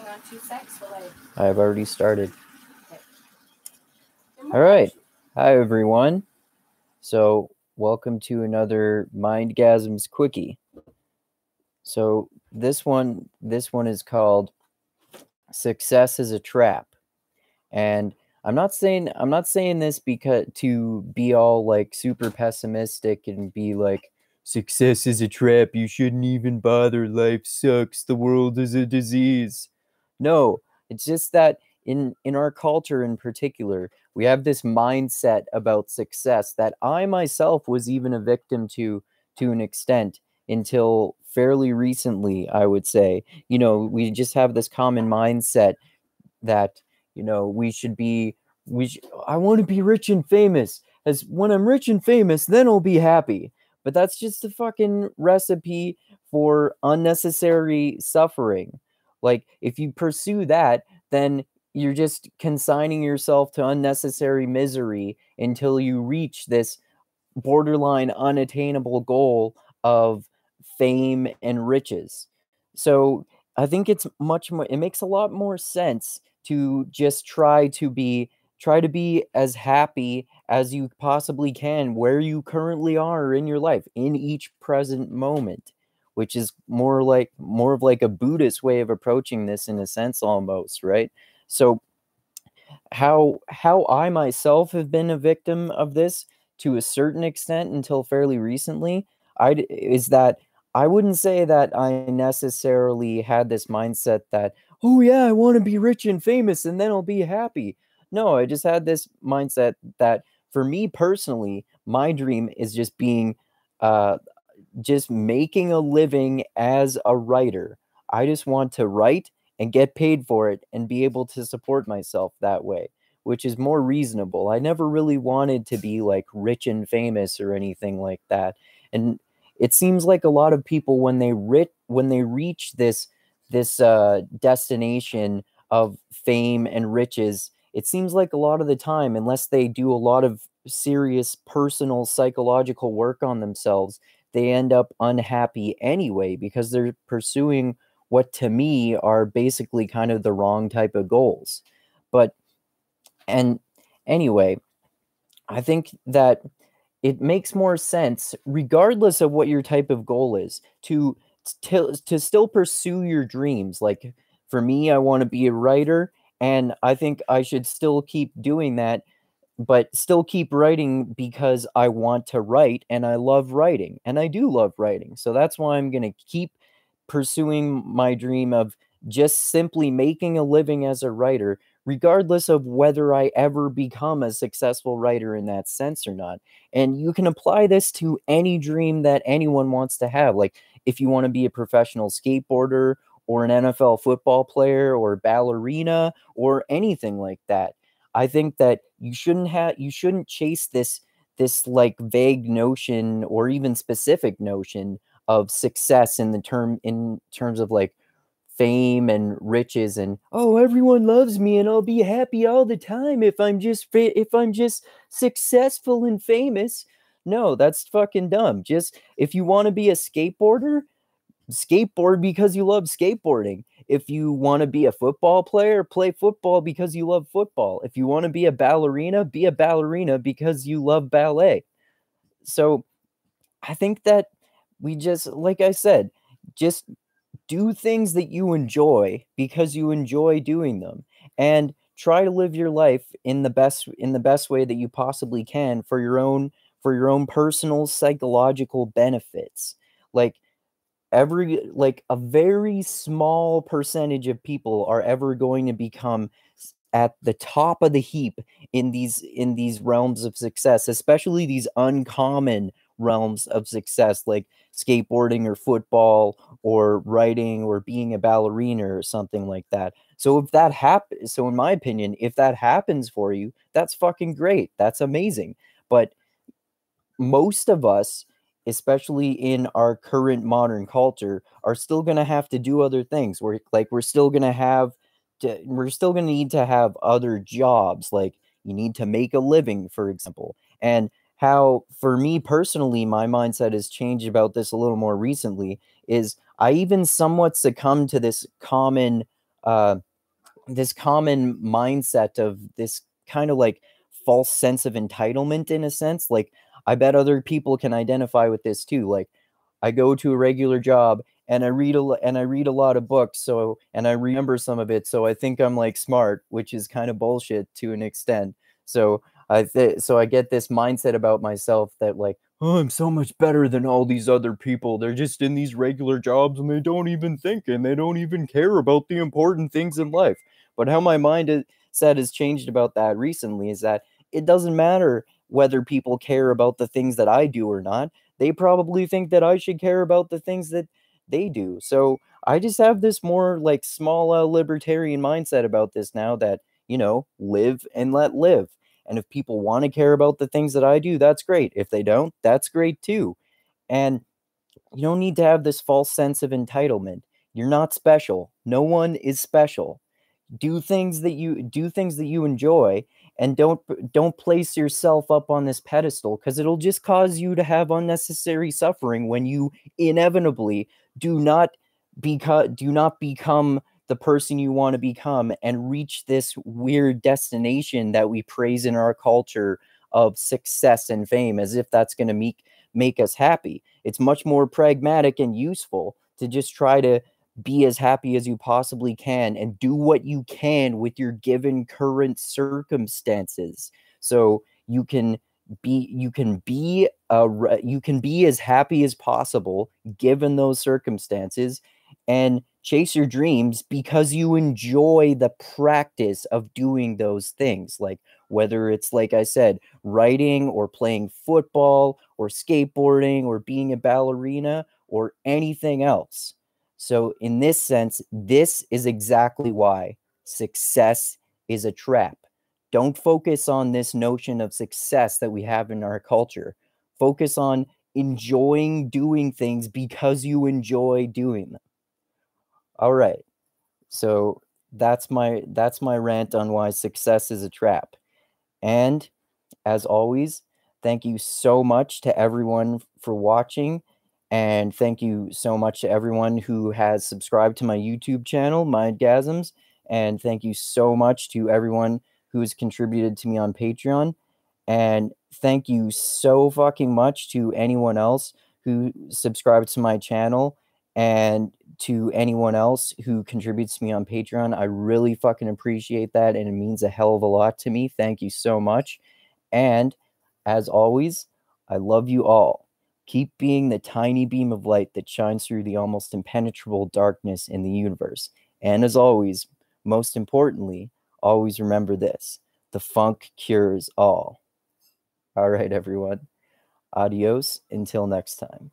on 2 secs while I've already started. Okay. All right. Hi, everyone. So, welcome to another Mindgasms Quickie. So, this one is called Success is a Trap. And I'm not saying this because to be all like super pessimistic and be like, success is a trap, you shouldn't even bother, life sucks, the world is a disease. No, it's just that in our culture in particular, we have this mindset about success that I myself was even a victim to an extent until fairly recently, I would say. You know, we just have this common mindset that I want to be rich and famous, as when I'm rich and famous then I'll be happy. But that's just a fucking recipe for unnecessary suffering. Like, if you pursue that, then you're just consigning yourself to unnecessary misery until you reach this borderline unattainable goal of fame and riches. So I think it's much more, it makes a lot more sense to just try to be as happy as you possibly can where you currently are in your life in each present moment, which is more of like a Buddhist way of approaching this in a sense, almost, right? So how I myself have been a victim of this to a certain extent until fairly recently, is that I wouldn't say that I necessarily had this mindset that, oh yeah, I want to be rich and famous and then I'll be happy. No, I just had this mindset that for me personally, my dream is uh, just making a living as a writer. I just want to write and get paid for it and be able to support myself that way, which is more reasonable. I never really wanted to be like rich and famous or anything like that. And it seems like a lot of people, when they reach this destination of fame and riches, it seems like a lot of the time, unless they do a lot of serious personal psychological work on themselves, they end up unhappy anyway because they're pursuing what to me are basically kind of the wrong type of goals. But and anyway, I think that it makes more sense, regardless of what your type of goal is, to still pursue your dreams. Like, for me, I want to be a writer, and I think I should still keep doing that, but still keep writing because I want to write and I love writing, and I do love writing. So that's why I'm going to keep pursuing my dream of just simply making a living as a writer, regardless of whether I ever become a successful writer in that sense or not. And you can apply this to any dream that anyone wants to have. Like, if you want to be a professional skateboarder or an NFL football player or ballerina or anything like that, I think that you shouldn't chase this like vague notion or even specific notion of success in terms of like fame and riches and, oh, everyone loves me and I'll be happy all the time if I'm just successful and famous. No, that's fucking dumb. Just, if you want to be a skateboarder, skateboard because you love skateboarding. If you want to be a football player, play football because you love football. If you want to be a ballerina because you love ballet. So I think that we just, like I said, just do things that you enjoy because you enjoy doing them, and try to live your life in the best way that you possibly can for your own personal psychological benefits. Like, a very small percentage of people are ever going to become at the top of the heap in these realms of success, especially these uncommon realms of success like skateboarding or football or writing or being a ballerina or something like that. So if that happens, so in my opinion, if that happens for you, that's fucking great. That's amazing. But most of us, especially in our current modern culture, are still going to have to do other things. We're still going to need to have other jobs. Like, you need to make a living, for example. And how, for me personally, my mindset has changed about this a little more recently is I even somewhat succumb to this common this common mindset of this kind of like false sense of entitlement in a sense. Like, I bet other people can identify with this too. Like, I go to a regular job and I read a lot of books, so and I remember some of it, so I think I'm like smart, which is kind of bullshit to an extent. So so I get this mindset about myself that like, oh, I'm so much better than all these other people. They're just in these regular jobs and they don't even think and they don't even care about the important things in life. But how my mindset has changed about that recently is that it doesn't matter whether people care about the things that I do or not. They probably think that I should care about the things that they do. So I just have this more like small libertarian mindset about this now that, live and let live. And if people want to care about the things that I do, that's great. If they don't, that's great too. And you don't need to have this false sense of entitlement. You're not special. No one is special. Do things that you enjoy, and don't place yourself up on this pedestal, because it'll just cause you to have unnecessary suffering when you inevitably do not become the person you want to become and reach this weird destination that we praise in our culture of success and fame, as if that's going to make us happy. It's much more pragmatic and useful to just try to be as happy as you possibly can and do what you can with your given current circumstances. So you can be as happy as possible given those circumstances, and chase your dreams because you enjoy the practice of doing those things. Like, whether it's, like I said, writing or playing football or skateboarding or being a ballerina or anything else. So, in this sense, this is exactly why success is a trap. Don't focus on this notion of success that we have in our culture. Focus on enjoying doing things because you enjoy doing them. All right. So that's my rant on why success is a trap. And as always, thank you so much to everyone for watching. And thank you so much to everyone who has subscribed to my YouTube channel, Mindgasms. And thank you so much to everyone who has contributed to me on Patreon. And thank you so fucking much to anyone else who subscribed to my channel and to anyone else who contributes to me on Patreon. I really fucking appreciate that, and it means a hell of a lot to me. Thank you so much. And as always, I love you all. Keep being the tiny beam of light that shines through the almost impenetrable darkness in the universe. And as always, most importantly, always remember this: the funk cures all. All right, everyone. Adios until next time.